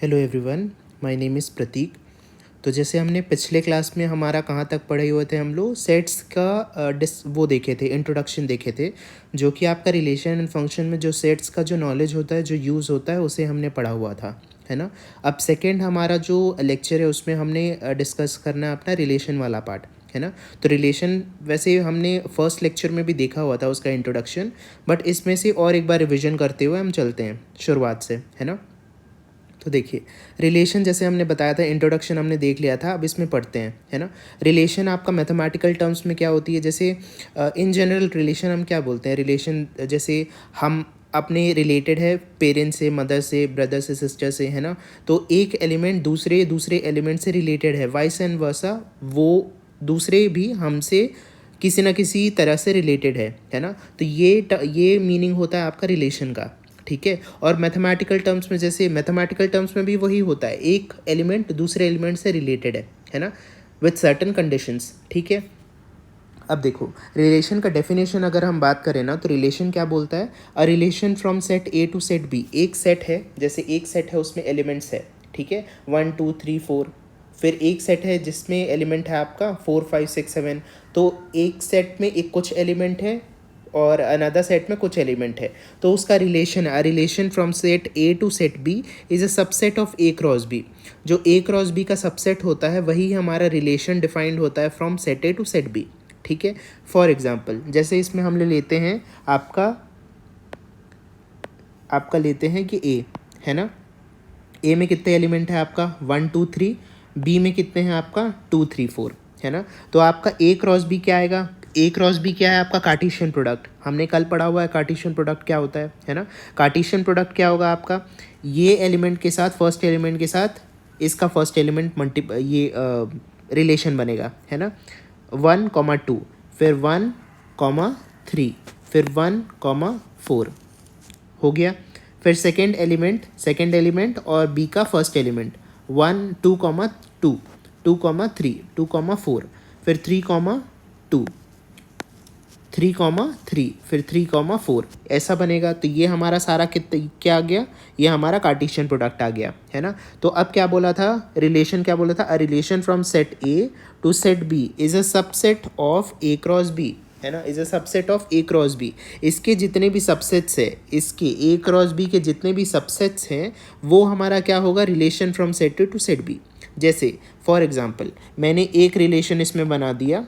Hello everyone, my name is Prateek. तो जैसे हमने पिछले क्लास में हमारा कहाँ तक पढ़े हुए थे, हम लोग सेट्स का वो देखे थे, इंट्रोडक्शन देखे थे, जो कि आपका रिलेशन एंड फंक्शन में जो सेट्स का जो नॉलेज होता है, जो यूज़ होता है, उसे हमने पढ़ा हुआ था, है ना। अब सेकेंड हमारा जो लेक्चर है उसमें हमने डिस्कस करना है अपना रिलेशन वाला पार्ट, है ना। तो रिलेशन वैसे हमने फर्स्ट लेक्चर में भी देखा हुआ था उसका इंट्रोडक्शन, बट इसमें से और एक बार रिविजन करते हुए हम चलते हैं शुरुआत से, है ना। तो देखिए, रिलेशन जैसे हमने बताया था, इंट्रोडक्शन हमने देख लिया था, अब इसमें पढ़ते हैं, है ना। रिलेशन आपका मैथमेटिकल टर्म्स में क्या होती है, जैसे इन जनरल रिलेशन हम क्या बोलते हैं, रिलेशन जैसे हम अपने रिलेटेड है पेरेंट्स से, मदर से, ब्रदर से, सिस्टर से, है ना। तो एक एलिमेंट दूसरे दूसरे एलिमेंट से रिलेटेड है, वाइस एंड वर्सा, वो दूसरे भी हमसे किसी ना किसी तरह से रिलेटेड है ना। तो ये मीनिंग होता है आपका रिलेशन का, ठीक है। और मैथमेटिकल टर्म्स में, जैसे मैथमेटिकल टर्म्स में भी वही होता है, एक एलिमेंट दूसरे एलिमेंट से रिलेटेड है ना, विथ सर्टन कंडीशंस, ठीक है। अब देखो, रिलेशन का डेफिनेशन अगर हम बात करें ना, तो रिलेशन क्या बोलता है, a relation from set A to set B. एक सेट है, जैसे एक सेट है उसमें एलिमेंट्स है, ठीक है, 1 2 3 4। फिर एक सेट है जिसमें एलिमेंट है आपका 4 5 6 7। तो एक सेट में एक कुछ एलिमेंट है और अनदर सेट में कुछ एलिमेंट है, तो उसका रिलेशन है, relation from set A to set B is a subset of A cross B. जो ए क्रॉस बी का सबसेट होता है वही हमारा रिलेशन डिफाइंड होता है from set A to set B, ठीक है। फॉर एग्जाम्पल, जैसे इसमें हम ले लेते हैं आपका लेते हैं कि ए, है ना। ए में कितने एलिमेंट है आपका 1 2 3, बी में कितने हैं आपका 2 3 4, है ना। तो आपका ए क्रॉस बी क्या आएगा, ए क्रॉस बी क्या है आपका कार्टेशियन प्रोडक्ट, हमने कल पढ़ा हुआ है कार्टेशियन प्रोडक्ट क्या होता है ना। कार्टेशियन प्रोडक्ट क्या होगा आपका, ये एलिमेंट के साथ, फर्स्ट एलिमेंट के साथ इसका फर्स्ट एलिमेंट ये रिलेशन बनेगा, है ना। 1 2, फिर 1 3, फिर 1 4 हो गया। फिर सेकेंड एलिमेंट और बी का फर्स्ट एलिमेंट 1 2 2 2 3 2 4, फिर 3 2 3 फिर 3 4, ऐसा बनेगा। तो ये हमारा सारा क्या आ गया, ये हमारा कार्टेशियन प्रोडक्ट आ गया, है ना। तो अब क्या बोला था, रिलेशन क्या बोला था, a relation from set A to set B is a subset of A cross B, है ना, is a subset of A cross B. इसके जितने भी सबसेट्स है, इसके ए क्रॉस बी के जितने भी सबसेट्स हैं, वो हमारा क्या होगा, relation from set A to set B. जैसे फॉर एग्जाम्पल, मैंने एक रिलेशन इसमें बना दिया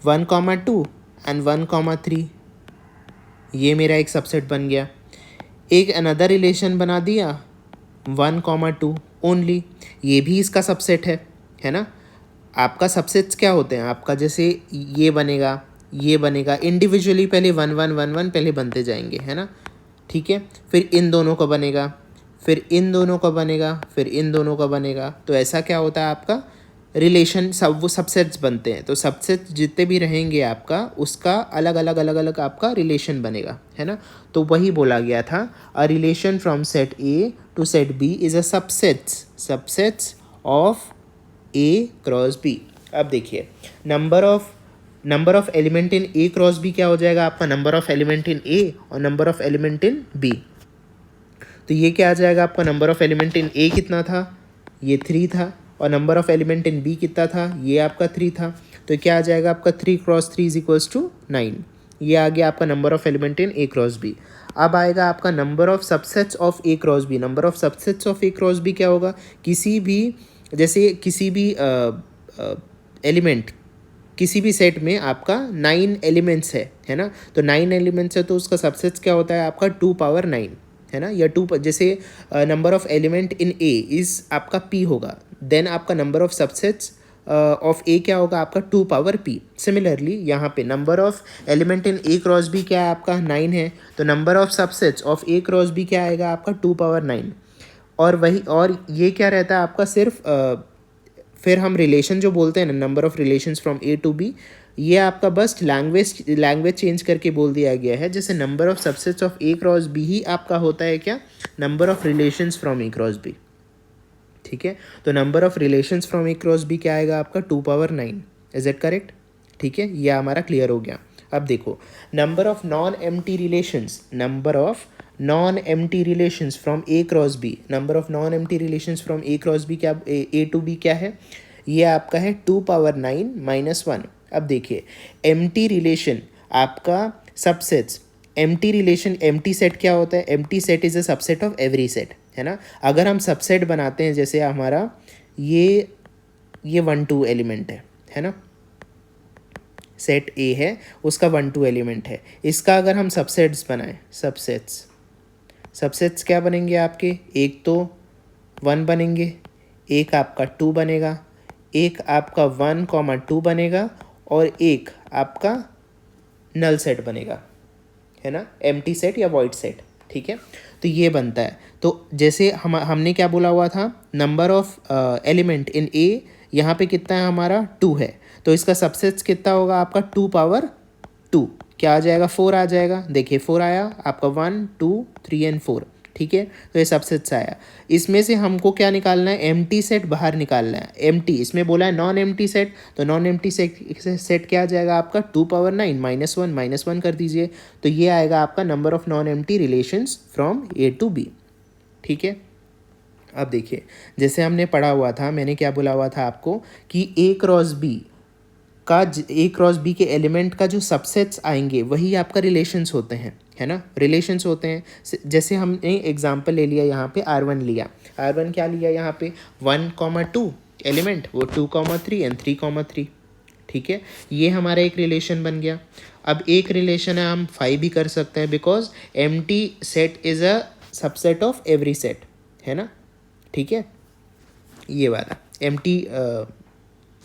1 2 एंड 1 3, ये मेरा एक सबसेट बन गया। एक अनदर रिलेशन बना दिया 1 2 ओनली, ये भी इसका सबसेट है ना। आपका सबसेट्स क्या होते हैं आपका, जैसे ये बनेगा, ये बनेगा इंडिविजुअली, पहले 1 1 1 1 पहले बनते जाएंगे, है ना, ठीक है। फिर इन दोनों का बनेगा, फिर इन दोनों का बनेगा, फिर इन दोनों का बनेगा। तो ऐसा क्या होता है आपका रिलेशन, सब वो सबसेट्स बनते हैं। तो सबसेट्स जितने भी रहेंगे आपका, उसका अलग अलग आपका रिलेशन बनेगा, है ना। तो वही बोला गया था, a relation from set A to set B is a subsets of A cross B. अब देखिए, number of element in A cross B क्या हो जाएगा आपका, number of element in A और number of element in B. तो ये क्या आ जाएगा आपका, number of element in A कितना था, ये 3 था, और number of element in B कितना था, ये आपका 3 था। तो क्या आ जाएगा आपका 3 क्रॉस 3 इज इक्वल्स टू 9। ये आ गया आपका number of element in A cross B. अब आएगा आपका number of subsets of A cross B. Number of subsets of A cross B क्या होगा, किसी भी, जैसे किसी भी एलिमेंट, किसी भी सेट में आपका 9 एलिमेंट्स है ना। तो 9 एलिमेंट्स है, तो उसका सबसेट्स क्या होता है आपका 2 पावर 9, है ना, या 2, जैसे number of element in A is आपका पी होगा, देन आपका number of subsets of A क्या होगा आपका 2 पावर p। सिमिलरली यहाँ पे number of element in A cross B क्या है आपका 9 है, तो number of subsets of A cross B क्या आएगा आपका 2 पावर 9। और वही, और ये क्या रहता है आपका सिर्फ फिर हम रिलेशन जो बोलते हैं ना, number of relations from A to B, ये आपका बस लैंग्वेज चेंज करके बोल दिया गया है। जैसे number of subsets of A cross B ही आपका होता है क्या, number of relations from A cross B, ठीक है। तो number of relations from A cross B क्या आएगा आपका 2 पावर 9। इज इट करेक्ट, ठीक है, ये हमारा क्लियर हो गया। अब देखो, number of non empty relations, number of non empty relations from A cross B, number of non empty relations from A cross B क्या, ए टू बी क्या है, ये आपका है 2⁻9 - 1। अब देखिए एम्प्टी रिलेशन आपका subsets, empty relation, empty set क्या होता है, empty set is a subset of every set, है ना। अगर हम सबसेट बनाते हैं, जैसे हमारा ये 1 2 एलिमेंट है ना, सेट ए है, उसका 1 2 एलिमेंट है, इसका अगर हम सबसेट्स बनाएं, सबसेट्स क्या बनेंगे आपके, एक तो 1 बनेंगे, एक आपका 2 बनेगा, एक आपका 1,2 बनेगा, और एक आपका नल सेट बनेगा, है ना, एम्प्टी सेट या वॉइड सेट, ठीक है। तो ये बनता है। तो जैसे हमने क्या बोला हुआ था, नंबर ऑफ एलिमेंट इन ए यहाँ पे कितना है हमारा 2 है, तो इसका सबसेट्स कितना होगा आपका 2 क्या आ जाएगा, 4 आ जाएगा। देखिए 4 आया आपका, 1 2 3 एंड 4, ठीक है। तो ये सबसेट्स आया। इसमें से हमको क्या निकालना है, एम्प्टी सेट बाहर निकालना है। एम्प्टी, इसमें बोला है नॉन एम्प्टी सेट, तो नॉन एम्प्टी सेट क्या आ जाएगा आपका 2⁻9 - 1 कर दीजिए, तो ये आएगा आपका number of non empty relations from A to B, ठीक है। अब देखिए जैसे हमने पढ़ा हुआ था, मैंने क्या बोला हुआ था आपको कि ए क्रॉस बी के एलिमेंट का जो सबसेट्स आएंगे वही आपका रिलेशंस होते हैं, है ना, रिलेशंस होते हैं। जैसे हमने एग्जांपल ले लिया, यहाँ पे R1 लिया, R1 क्या लिया यहाँ पे 1,2 एलिमेंट, वो 2,3 एंड 3,3, ठीक है। ये हमारा एक रिलेशन बन गया। अब एक रिलेशन है, हम 5 भी कर सकते हैं, because empty set is a subset of every set, है ना, ठीक है, ये वाला एम्प्टी,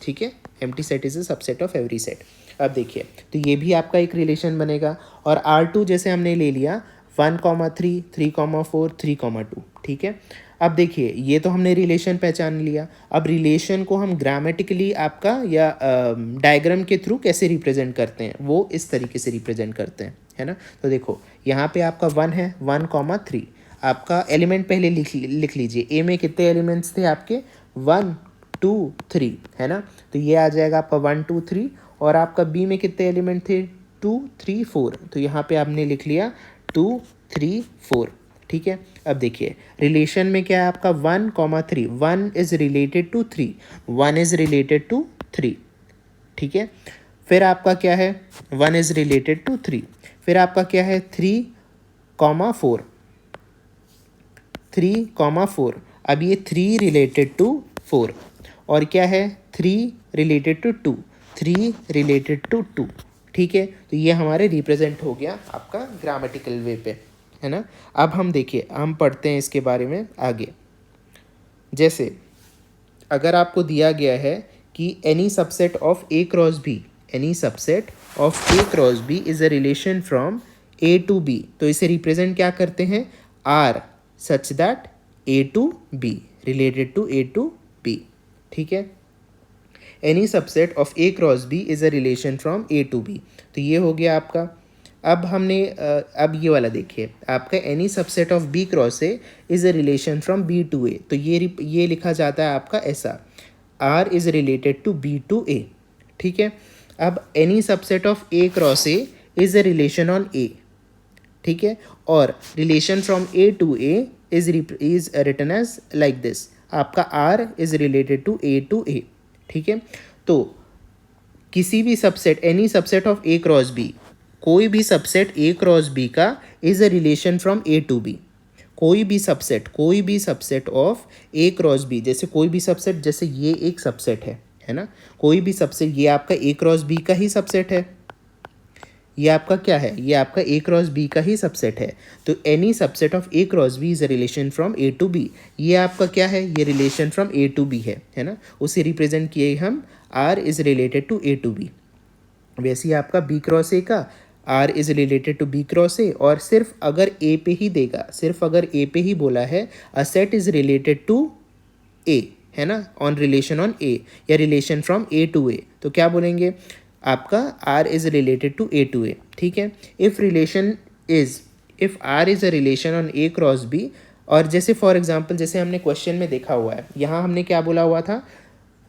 ठीक है, empty set is a subset of every set. अब देखिए तो ये भी आपका एक रिलेशन बनेगा। और R2 जैसे हमने ले लिया 1,3 3,4 3,2, ठीक है। अब देखिए ये तो हमने रिलेशन पहचान लिया। अब रिलेशन को हम ग्रामेटिकली आपका या डायग्राम के थ्रू कैसे रिप्रेजेंट करते हैं, वो इस तरीके से रिप्रेजेंट करते हैं, है ना। तो देखो यहाँ पे आपका 1 है, 1,3 आपका एलिमेंट पहले लिख लीजिए। ए में कितने एलिमेंट्स थे आपके 1 2 3, है ना, तो ये आ जाएगा आपका 1 2 3। और आपका बी में कितने एलिमेंट थे 2 3 4, तो यहाँ पे आपने लिख लिया 2 3 4, ठीक है। अब देखिए रिलेशन में क्या है आपका 1,3, 1 is related to 3, 1 is related to 3, ठीक है। फिर आपका क्या है 1 इज रिलेटेड टू 3, फिर आपका क्या है 3,4, 3,4। अब ये 3 रिलेटेड टू 4, और क्या है 3 रिलेटेड टू 2, 3 रिलेटेड टू 2, ठीक है। तो ये हमारे रिप्रेजेंट हो गया आपका ग्रामेटिकल वे पे, है ना। अब हम देखिए, हम पढ़ते हैं इसके बारे में आगे। जैसे अगर आपको दिया गया है कि any subset of A cross B, any subset of A cross B is a relation from A to B, तो इसे रिप्रेजेंट क्या करते हैं, R such that A to B related to A to B, ठीक है। Any subset of A cross B is a relation from A to B, तो ये हो गया आपका। अब हमने अब ये वाला देखिए आपका any subset of B cross A is a relation from B to A, तो ये लिखा जाता है आपका ऐसा, R is related to B to A, ठीक है। अब any subset of A cross A is a relation on A, ठीक है, और relation from A to A is written as like this, आपका R is related to A, ठीक है। तो किसी भी subset, any subset of A cross B, कोई भी सबसेट ए क्रॉस बी का is a relation from A to B, कोई भी subset of A cross B, जैसे कोई भी सबसेट, जैसे ये एक सबसेट है ना, कोई भी सबसेट, ये आपका ए क्रॉस बी का ही सबसेट है, ये आपका क्या है, ये आपका ए क्रॉस बी का ही सबसेट है। तो any subset of A cross B is a relation from A to B, ये आपका क्या है, ये relation from A to B है ना, उसे रिप्रेजेंट किए हम R is related to A to B. वैसे ही आपका बी क्रॉस ए का R is related to B cross A, और सिर्फ अगर ए पे ही देगा, सिर्फ अगर ए पे ही बोला है a set is related to A, है ना, ऑन रिलेशन ऑन ए या relation from A to A, तो क्या बोलेंगे आपका R is related to A to A, ठीक है। If R is a relation on A cross B, और जैसे फॉर एग्जांपल जैसे हमने क्वेश्चन में देखा हुआ है, यहाँ हमने क्या बोला हुआ था,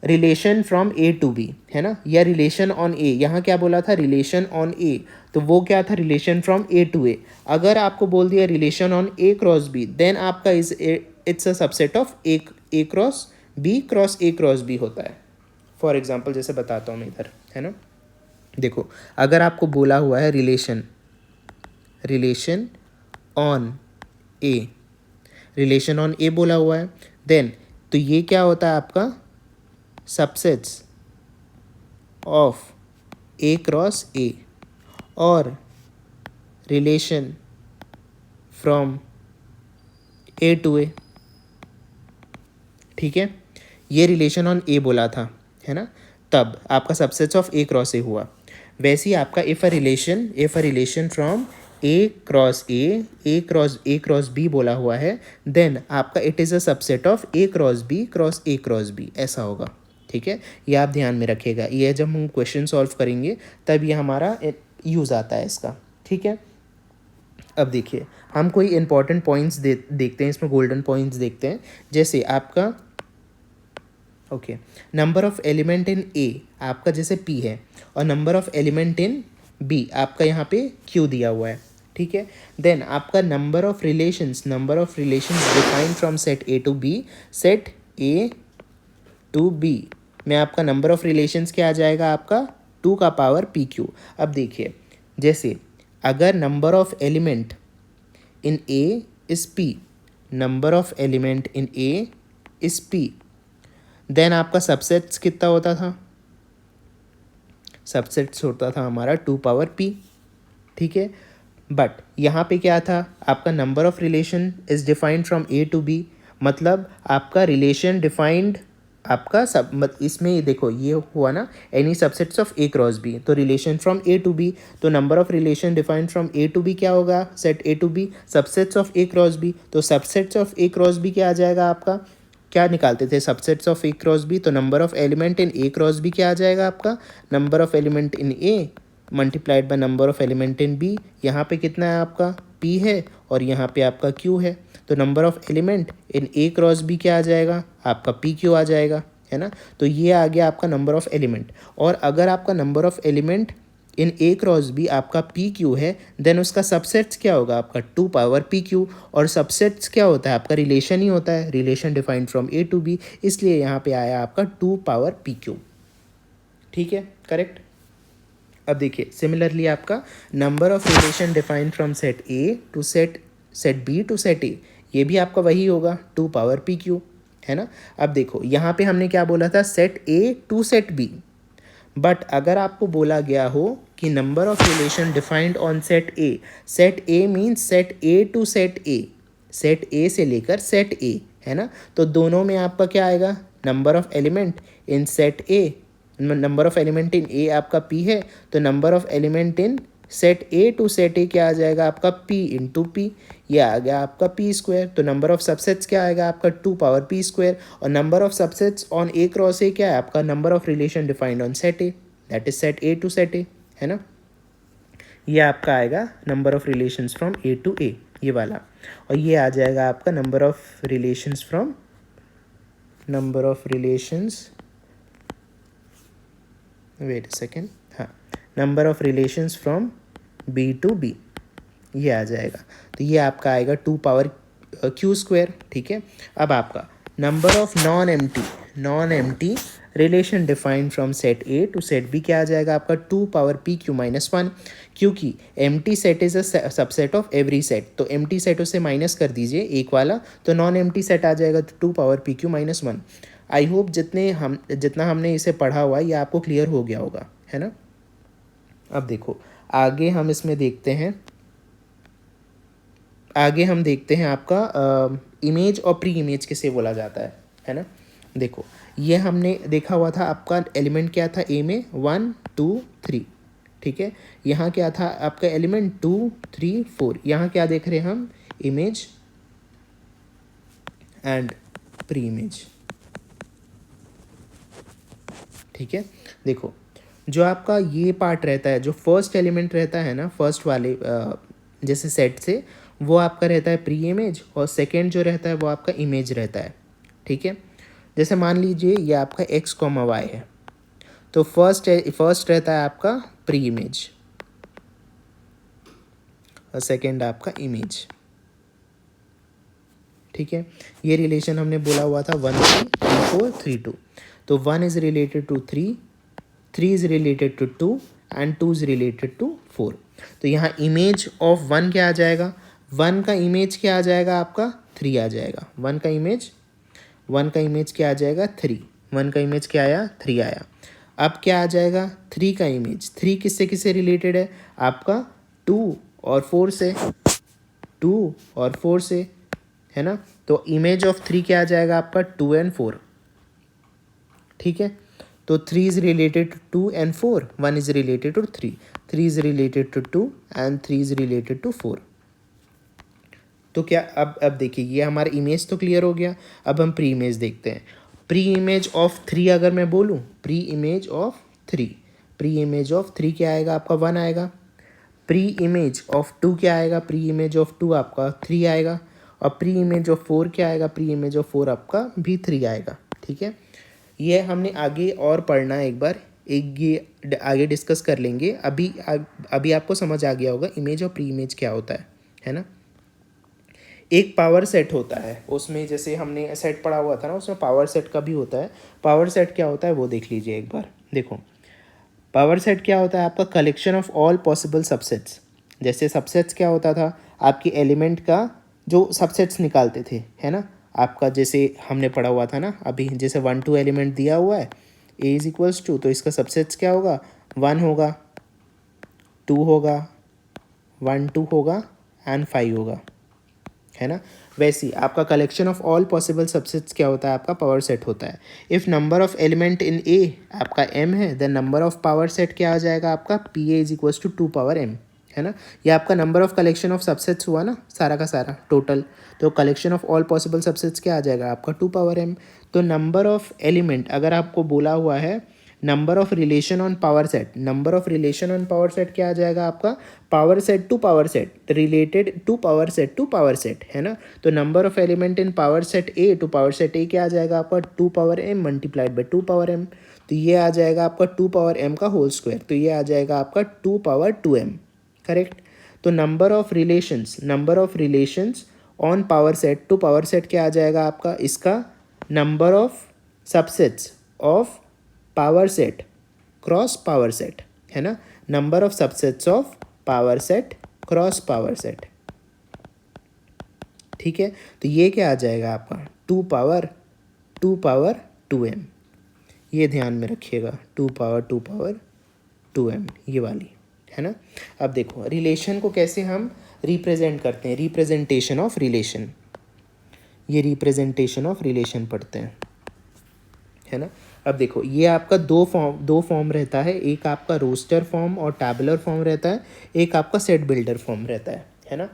relation from A to B, है ना, या रिलेशन ऑन ए, यहाँ क्या बोला था, रिलेशन ऑन ए, तो वो क्या था, relation from A to A. अगर आपको बोल दिया relation on A cross B, then आपका it's a subset of A cross A cross B होता है। फॉर एग्जाम्पल जैसे बताता हूँ मैं इधर, है ना, देखो अगर आपको बोला हुआ है relation on A, relation on A बोला हुआ है, देन तो ये क्या होता है आपका subsets of A cross A, और relation from A to A, ठीक है, ये रिलेशन ऑन ए बोला था, है ना, तब आपका subsets of A cross A हुआ। वैसे ही आपका if a relation from A cross B बोला हुआ है, देन आपका it is a subset of A cross B, ऐसा होगा, ठीक है। ये आप ध्यान में रखिएगा, ये जब हम क्वेश्चन सॉल्व करेंगे तब ये हमारा यूज़ आता है इसका, ठीक है। अब देखिए हम कोई इंपॉर्टेंट पॉइंट्स देखते हैं, इसमें गोल्डन पॉइंट्स देखते हैं। जैसे आपका okay, number of element in A आपका जैसे पी है, और number of element in B आपका यहाँ पे क्यू दिया हुआ है, ठीक है। देन आपका number of relations defined from set A to B में आपका नंबर ऑफ रिलेशंस क्या आ जाएगा, आपका 2 का पावर पी क्यू। अब देखिए जैसे अगर number of element in A is P, number of element in A is P, then आपका सबसेट्स कितना होता था, सबसेट्स होता था हमारा 2 पावर पी, ठीक है। बट यहाँ पे क्या था, आपका number of relation is defined from A to B, मतलब आपका रिलेशन डिफाइंड आपका इसमें देखो ये हुआ ना, any subsets of A cross B, तो relation from A to B, तो number of relation defined from A to B क्या होगा, set A to B, subsets of A cross B, तो subsets of A cross B क्या आ जाएगा आपका, क्या निकालते थे subsets of A cross B, तो number of element in A cross B क्या आ जाएगा आपका, number of element in A multiplied by number of element in B. यहाँ पे कितना है आपका पी है, और यहाँ पे आपका क्यू है, तो number of element in A cross B क्या आ जाएगा, आपका पी क्यू आ जाएगा, है ना। तो ये आ गया आपका नंबर ऑफ एलिमेंट। और अगर आपका number of element in A cross B आपका पी क्यू है, देन उसका सबसेट्स क्या होगा, आपका 2 पावर पी क्यू, और सबसेट्स क्या होता है, आपका रिलेशन ही होता है, relation defined from A to B, इसलिए यहाँ पे आया आपका 2 पावर पी क्यू, ठीक है, करेक्ट। अब देखिए सिमिलरली आपका number of relation defined from set A to set B to set A, ये भी आपका वही होगा 2 पावर पी क्यू, है ना। अब देखो यहाँ पे हमने क्या बोला था, set A to set B, but अगर आपको बोला गया हो कि number of relation defined on set A means set A to set A से लेकर सेट ए, है ना, तो दोनों में आपका क्या आएगा, number of element in set A, number of element in A आपका पी है, तो number of element in set A to set A क्या आ जाएगा आपका पी इंटू पी, ये आ गया आपका पी स्क्वायर। तो नंबर ऑफ सबसेट्स क्या आएगा आपका 2 पावर पी स्क्वायर, और number of subsets on A cross A क्या है आपका, number of relation defined on set A, that is set A to set A, है ना। ये आपका आएगा number of relations from A to A, ये वाला, और ये आ जाएगा आपका number of relations wait a second, हाँ, number of relations from B to B, ये आ जाएगा। तो ये आपका आएगा 2 पावर क्यू स्क्वायर, ठीक है। अब आपका number of non empty relation defined from set A to set B क्या आ जाएगा आपका 2 पावर पी क्यू माइनस 1, क्योंकि empty set is a subset of every set, तो एम्प्टी सेट उसे माइनस कर दीजिए एक वाला, तो नॉन एम्प्टी सेट आ जाएगा 2 power P Q minus 1। I hope जितना हमने इसे पढ़ा हुआ ये आपको क्लियर हो गया होगा, है ना। अब देखो आगे हम इसमें देखते हैं, आगे हम देखते हैं आपका इमेज और प्री इमेज किसे बोला जाता है ना। देखो ये हमने देखा हुआ था, आपका एलिमेंट क्या था ए में 1 2 3, ठीक है। यहाँ क्या था आपका एलिमेंट 2 3 4, यहाँ क्या देख रहे हैं हम, इमेज एंड प्री इमेज, ठीक है। देखो जो आपका ये पार्ट रहता है, जो फर्स्ट एलिमेंट रहता है ना, फर्स्ट वाले जैसे सेट से, वो आपका रहता है प्री इमेज, और सेकंड जो रहता है वो आपका इमेज रहता है, ठीक है। जैसे मान लीजिए ये आपका x, y है, तो फर्स्ट रहता है आपका प्री इमेज और सेकेंड आपका इमेज। ठीक है, ये रिलेशन हमने बोला हुआ था 1 3 3 4 3 2। तो 1 is related to 3, 3 is related to 2 and 2 is related to 4। तो यहाँ इमेज ऑफ 1 क्या आ जाएगा, 1 का इमेज क्या आ जाएगा आपका 3 आ जाएगा। 1 का इमेज क्या आ जाएगा 3, 1 का इमेज क्या आया 3 आया। अब क्या आ जाएगा 3 का इमेज, 3 किससे किससे रिलेटेड है आपका 2 और 4 से, 2 और 4 से, है ना। तो इमेज ऑफ 3 क्या आ जाएगा आपका 2 एंड 4। ठीक है, तो 3 is related to 2 and 4, 1 is related to 3, 3 is related to 2 and 3 is related to 4। तो क्या अब देखिए ये हमारा इमेज तो क्लियर हो गया। अब हम प्री इमेज देखते हैं। प्री इमेज ऑफ 3 अगर मैं बोलूँ, प्री इमेज ऑफ 3 क्या आएगा आपका 1 आएगा। प्री इमेज ऑफ 2 क्या आएगा, प्री इमेज ऑफ 2 आपका 3 आएगा। और प्री इमेज ऑफ 4 क्या आएगा, प्री इमेज ऑफ 4 आपका भी 3 आएगा। ठीक है, ये हमने आगे और पढ़ना है, एक बार ये आगे डिस्कस कर लेंगे। अभी आपको समझ आ गया होगा इमेज और प्री इमेज क्या होता है ना। एक पावर सेट होता है, उसमें जैसे हमने सेट पढ़ा हुआ था ना, उसमें पावर सेट का भी होता है। पावर सेट क्या होता है वो देख लीजिए एक बार। देखो पावर सेट क्या होता है आपका collection of all possible subsets. जैसे सबसेट्स क्या होता था, आपकी एलिमेंट का जो सबसेट्स निकालते थे, है ना। आपका जैसे हमने पढ़ा हुआ था ना अभी, जैसे 1 2 एलिमेंट दिया हुआ है, ए इज इक्वल्स टू, तो इसका सबसेट्स क्या होगा 1 होगा, 2 होगा, 1 2 होगा एंड 5 होगा, है ना। वैसे ही आपका collection of all possible subsets क्या होता है आपका पावर सेट होता है। If number of element in A आपका m है, then number of power set क्या आ जाएगा आपका P A is equals to 2 power m, है ना। ये आपका number of collection of subsets हुआ ना, सारा का सारा टोटल। तो collection of all possible subsets क्या आ जाएगा आपका 2 पावर m। तो नंबर ऑफ एलिमेंट अगर आपको बोला हुआ है number of relation on power set, number of relation on power set क्या आ जाएगा आपका power set to power set, related to power set, है ना। तो number of element in power set A to power set A क्या आ जाएगा आपका 2 power m multiplied by 2 power m। तो ये आ जाएगा आपका 2 पावर m का होल स्क्वायर, तो ये आ जाएगा आपका 2 पावर 2m, करेक्ट। तो number of relations on power set to power set क्या आ जाएगा आपका, इसका number of subsets of power set cross power set, है ना। Number of subsets of power set cross power set. ठीक है, तो ये क्या आ जाएगा आपका 2 पावर 2m। ये ध्यान में रखिएगा 2 पावर 2m ये वाली, है ना। अब देखो रिलेशन को कैसे हम रिप्रेजेंट करते हैं, रिप्रेजेंटेशन ऑफ रिलेशन। ये रिप्रेजेंटेशन ऑफ रिलेशन पढ़ते हैं, है ना। अब देखो ये आपका दो फॉर्म रहता है, एक आपका रोस्टर फॉर्म और टैबुलर फॉर्म रहता है, एक आपका सेट बिल्डर फॉर्म रहता है ना।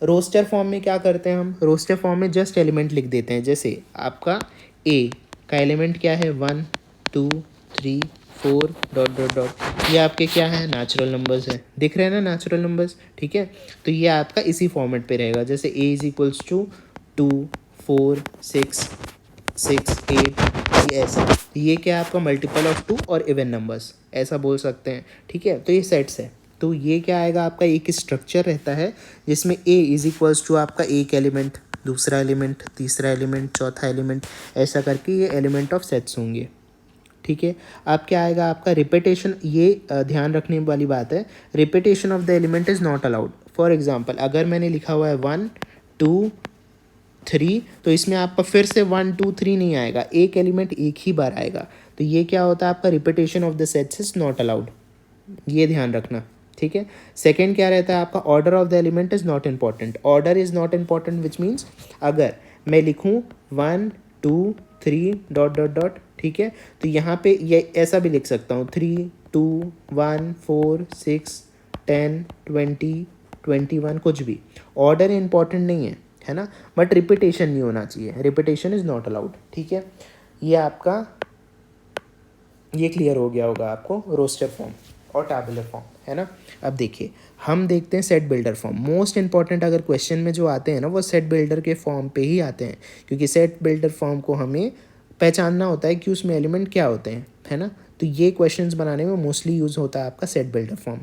रोस्टर फॉर्म में क्या करते हैं हम, रोस्टर फॉर्म में जस्ट एलिमेंट लिख देते हैं। जैसे आपका ए का एलिमेंट क्या है 1 2 3 4 डॉट डॉट डॉट, ये आपके क्या है नेचुरल नंबर्स है, दिख रहे हैं ना नेचुरल नंबर्स। ठीक है, तो ये आपका इसी फॉर्मेट पे रहेगा। जैसे ए इज इक्वल्स टू 2 4 6 6 8, ये ऐसा, ये क्या है आपका मल्टीपल ऑफ 2 और इवन नंबर्स ऐसा बोल सकते हैं। ठीक है, तो ये सेट्स है। तो ये क्या आएगा आपका एक स्ट्रक्चर रहता है जिसमें ए इज इक्वल्स टू आपका एक एलिमेंट, दूसरा एलिमेंट, तीसरा एलिमेंट, चौथा एलिमेंट, ऐसा करके ये एलिमेंट ऑफ सेट्स होंगे। ठीक है, अब क्या आएगा आपका रिपीटेशन, ये ध्यान रखने वाली बात है, repetition of the element is not allowed. For example अगर मैंने लिखा हुआ है 1 2 3, तो इसमें आपका फिर से 1 2 3 नहीं आएगा, एक एलिमेंट एक ही बार आएगा। तो ये क्या होता है आपका repetition of the sets is not allowed, ये ध्यान रखना। ठीक है, सेकंड क्या रहता है आपका order of the element is not important. Order is not important which means अगर मैं लिखूँ 1 2 3 डॉट डॉट डॉट, ठीक है, तो यहाँ पे ये ऐसा भी लिख सकता हूँ 3 2 1 4 6 10 20 21, कुछ भी। ऑर्डर इंपॉर्टेंट नहीं है ना, बट रिपीटेशन नहीं होना चाहिए, रिपीटेशन इज नॉट अलाउड। ठीक है, ये आपका ये क्लियर हो गया होगा आपको रोस्टर फॉर्म और टैबुलर फॉर्म, है ना। अब देखिए हम देखते हैं set builder form. Most important अगर क्वेश्चन में जो आते हैं ना वो सेट बिल्डर के फॉर्म पे ही आते हैं, क्योंकि सेट बिल्डर फॉर्म को हमें पहचानना होता है कि उसमें एलिमेंट क्या होते हैं, है ना। तो ये क्वेश्चंस बनाने में मोस्टली यूज़ होता है आपका सेट बिल्डर फॉर्म,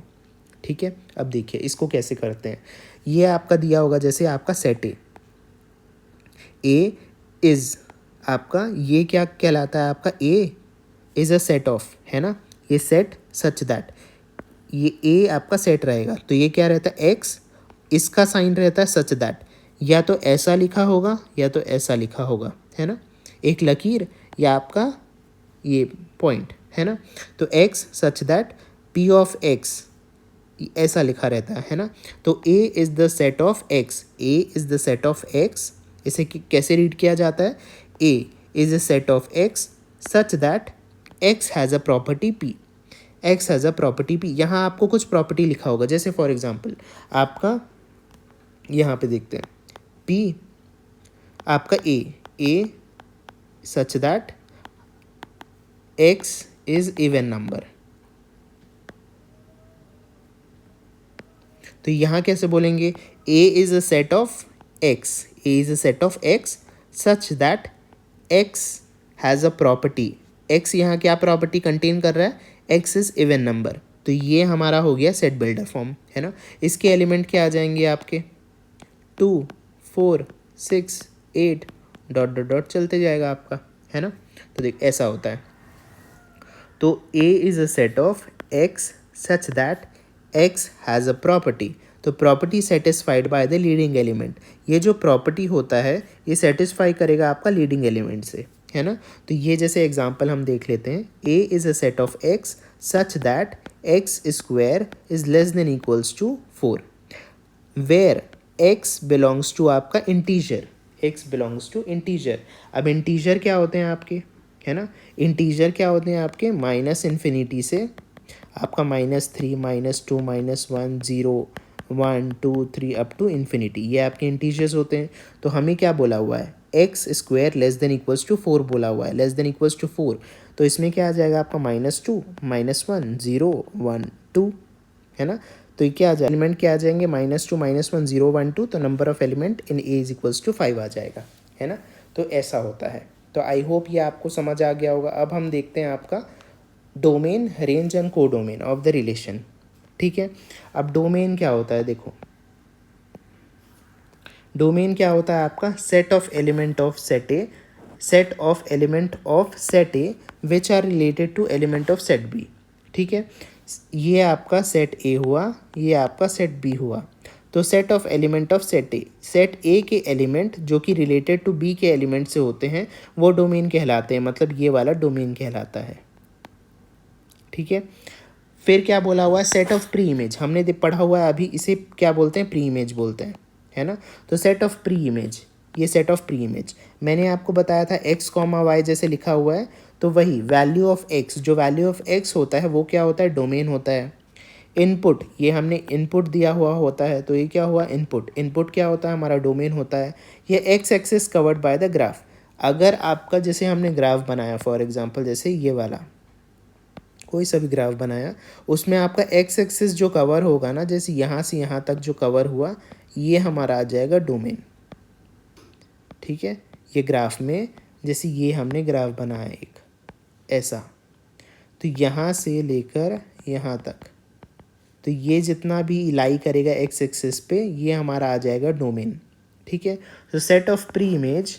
ठीक है। अब देखिए इसको कैसे करते हैं। ये आपका दिया होगा जैसे आपका सेट ए इज़ आपका, ये क्या कहलाता है आपका, A is a set of, है ना। ये सेट सच दैट, ये ए आपका सेट रहेगा तो ये क्या रहता है एक्स, इसका साइन रहता है सच दैट, या तो ऐसा लिखा होगा या तो ऐसा लिखा होगा, है ना, एक लकीर या आपका ये पॉइंट, है ना। तो x such that P of x ऐसा लिखा रहता है ना। तो A is the set of x, A is the set of x, इसे कैसे रीड किया जाता है, A is a set of x such that x has a property P, x has a property P. यहाँ आपको कुछ property लिखा होगा, जैसे फॉर एग्जांपल आपका यहाँ पे देखते हैं पी आपका A such that x is even number. तो यहाँ कैसे बोलेंगे, A is a set of x, A is a set of x such that x has a property, x यहाँ क्या प्रॉपर्टी कंटेन कर रहा है, एक्स इज इवन नंबर। तो ये हमारा हो गया सेट बिल्डर फॉर्म, है ना। इसके एलिमेंट क्या आ जाएंगे आपके 2 4 6 8 डॉट डॉट डॉट चलते जाएगा आपका, है ना। तो देख ऐसा होता है। तो A is a set of X such that X has a property. तो property satisfied by the leading element, ये जो प्रॉपर्टी होता है ये सेटिस्फाई करेगा आपका लीडिंग एलिमेंट से, है ना। तो ये जैसे एग्जांपल हम देख लेते हैं, A is a set of X such that X square is less than equals to 4, where x belongs to आपका integer, x belongs to integer. अब इंटीजर क्या होते हैं आपके, है ना, इंटीजर क्या होते हैं आपके माइनस इन्फिनिटी से आपका -3 -2 -1 0 1 2 3 अप टू इन्फिनिटी, ये आपके इंटीजर्स होते हैं। तो हमें क्या बोला हुआ है, x square less than equals to 4 बोला हुआ है, लेस देन इक्वल्स टू 4। तो इसमें क्या आ जाएगा आपका -2 -1 0 1 2, है ना। तो ये क्या आ जाएगा, एलिमेंट क्या आ जाएंगे -2 -1 0 1 2, तो number of element in A is equals to 5 आ जाएगा, है ना। तो ऐसा होता है। तो आई होप ये आपको समझ आ गया होगा। अब हम देखते हैं आपका domain, range and codomain of the relation, ठीक है। अब डोमेन क्या होता है, देखो डोमेन क्या होता है आपका set of element of set A, set of element of set A which are related to element of set B, ठीक है। ये आपका सेट ए हुआ, ये आपका सेट बी हुआ। तो set of element of set ए के एलिमेंट जो कि रिलेटेड टू बी के एलिमेंट से होते हैं वो डोमेन कहलाते हैं, मतलब ये वाला डोमेन कहलाता है, ठीक है। फिर क्या बोला हुआ है, सेट ऑफ प्री इमेज, हमने पढ़ा हुआ है अभी, इसे क्या बोलते हैं, प्री इमेज बोलते हैं, है ना। तो सेट ऑफ प्री इमेज, ये सेट ऑफ प्री इमेज मैंने आपको बताया था x कॉमा वाई जैसे लिखा हुआ है, तो वही वैल्यू ऑफ x, जो वैल्यू ऑफ x होता है वो क्या होता है, डोमेन होता है। इनपुट, ये हमने इनपुट दिया हुआ होता है, तो ये क्या हुआ इनपुट, इनपुट क्या होता है हमारा डोमेन होता है। ये x axis covered by the graph, अगर आपका जैसे हमने ग्राफ बनाया फॉर एग्जांपल जैसे ये वाला कोई सा भी ग्राफ बनाया, उसमें आपका एक्स एक्सिस जो कवर होगा ना, जैसे यहाँ से यहाँ तक जो कवर हुआ ये हमारा आ जाएगा डोमेन, ठीक है। ये ग्राफ में जैसे ये हमने ग्राफ बनाया एक ऐसा, तो यहाँ से लेकर यहाँ तक, तो ये जितना भी लाई करेगा एक्स एक्सिस पे ये हमारा आ जाएगा डोमेन, ठीक है। तो set of pre image,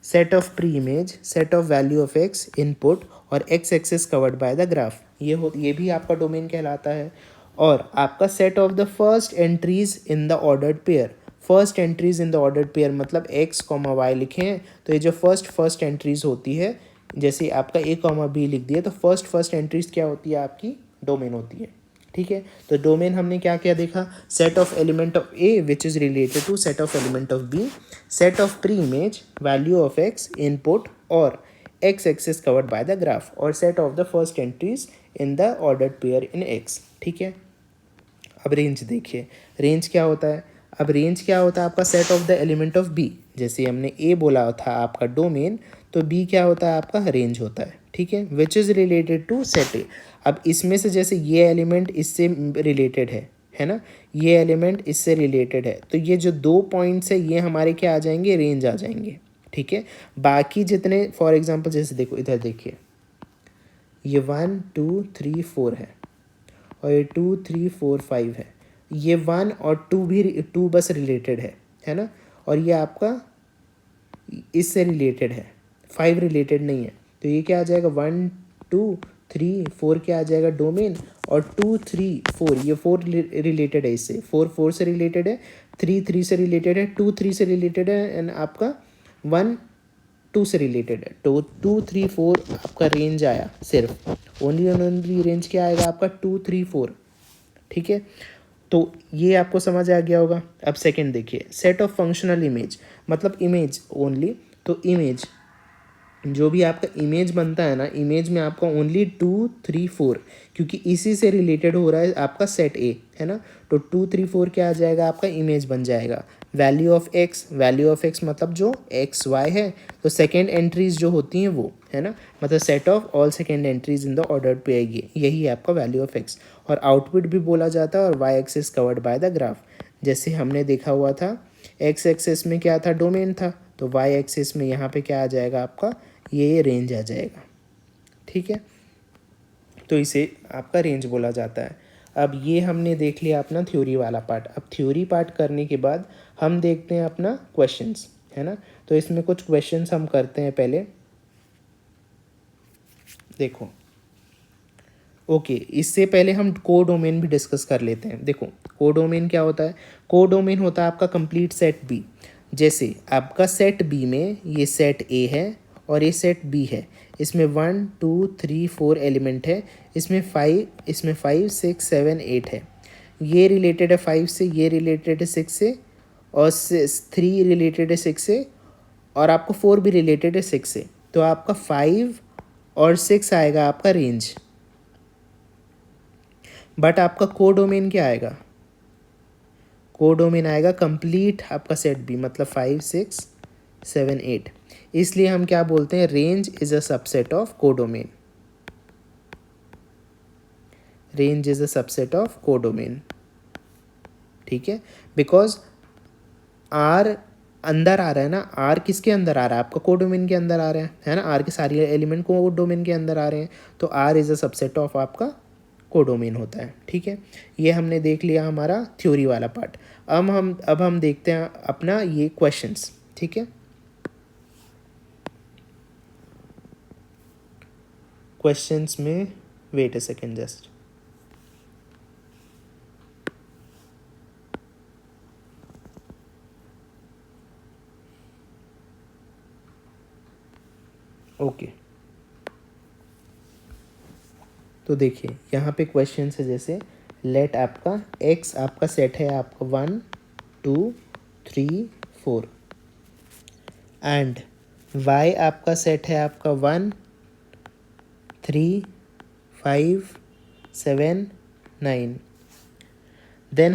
set of pre image, set of value of X input और X axis covered by the graph, ये भी आपका डोमेन कहलाता है। और आपका set of the first entries in the ordered pair, first entries in the ordered pair मतलब X comma Y लिखे हैं, तो ये जो फर्स्ट एंट्रीज होती है, जैसे आपका ए कॉमा बी लिख दिया, तो फर्स्ट एंट्रीज क्या होती है आपकी डोमेन होती है, ठीक है। तो डोमेन हमने क्या क्या देखा, set of element of A which is related to set of element of B, set of pre image, value of X input और X axis covered by the graph, और set of the first entries in the ordered pair in X, ठीक है। अब range देखिए, range क्या होता है, अब रेंज क्या होता है आपका set of the element of B, जैसे हमने ए बोला था आपका डोमेन, तो बी क्या होता है आपका रेंज होता है, ठीक है, which is related to set A. अब इसमें से जैसे ये एलिमेंट इससे रिलेटेड है ना, ये एलिमेंट इससे रिलेटेड है, तो ये जो 2 पॉइंट्स है ये हमारे क्या आ जाएंगे, रेंज आ जाएंगे, ठीक है। बाकी जितने फॉर एग्जांपल जैसे देखो इधर देखिए, ये 1 2 3 4 है और ये 2 3 4 5 है। ये 1 और 2 भी 2 बस रिलेटेड है ना, और ये आपका इससे रिलेटेड है, 5 रिलेटेड नहीं है। तो ये क्या आ जाएगा, 1 2 3 4 क्या आ जाएगा डोमेन, और 2 3 4 ये 4 रिलेटेड है इससे, 4 4 से रिलेटेड है, 3 3 से रिलेटेड है, 2 3 से रिलेटेड है, एंड आपका 1 2 से रिलेटेड है। तो 2 3 4 आपका रेंज आया, सिर्फ ओनली रेंज क्या आएगा आपका 2 3 4। ठीक है, तो ये आपको समझ आ गया होगा। अब सेकंड देखिए, सेट ऑफ फंक्शनल इमेज, मतलब इमेज ओनली। तो इमेज जो भी आपका इमेज बनता है ना, इमेज में आपका ओनली 2 3 4, क्योंकि इसी से रिलेटेड हो रहा है आपका सेट ए, है ना। तो 2 3 4 क्या आ जाएगा आपका, इमेज बन जाएगा। Value of x, value of x मतलब जो एक्स वाई है, तो सेकेंड एंट्रीज जो होती हैं वो, है ना, मतलब set of all second entries in the order पे आएगी, यही है आपका वैल्यू ऑफ एक्स। और आउटपुट भी बोला जाता है, और y axis covered by the graph, जैसे हमने देखा हुआ था। एक्स एक्सिस में क्या था, डोमेन था, तो वाई एक्सिस में यहाँ पे क्या आ जाएगा आपका, ये रेंज आ जाएगा। ठीक है, तो इसे आपका रेंज बोला जाता है। अब ये हमने देख लिया अपना थ्योरी वाला पार्ट। अब थ्योरी पार्ट करने के बाद हम देखते हैं अपना क्वेश्चंस, है ना। तो इसमें कुछ क्वेश्चंस हम करते हैं पहले, देखो। ओके, इससे पहले हम कोडोमेन भी डिस्कस कर लेते हैं। देखो कोडोमेन क्या होता है, कोडोमेन होता है आपका कंप्लीट सेट बी। जैसे आपका सेट बी में ये सेट ए है और ये सेट बी है, इसमें 1 2 3 4 एलिमेंट है, इसमें 5 6 7 8 है। ये रिलेटेड है 5 से, ये रिलेटेड है 6 से, और 3 रिलेटेड है 6 से, और आपको 4 भी रिलेटेड है 6 से। तो आपका 5 और 6 आएगा आपका रेंज। बट आपका कोडोमेन क्या आएगा, कोडोमेन आएगा कंप्लीट आपका सेट बी, मतलब 5 6 7 8। इसलिए हम क्या बोलते हैं, range is a subset of codomain, range is a subset of codomain. ठीक है, बिकॉज आर अंदर आ रहा है ना, आर किसके अंदर आ रहा है आपका, कोडोमेन के अंदर आ रहा है ना, आर के सारे एलिमेंट कोडोमेन के अंदर आ रहे हैं, तो R is a subset of आपका कोडोमेन होता है। ठीक है, ये हमने देख लिया हमारा थ्योरी वाला पार्ट। अब हम देखते हैं अपना ये क्वेश्चंस। ठीक है, क्वेश्चंस में wait a second just. Okay, तो देखिए यहाँ पे क्वेश्चन है, जैसे लेट आपका एक्स आपका सेट है आपका 1 2 3 4, एंड वाई आपका सेट है आपका 1 3 5 7 9। देन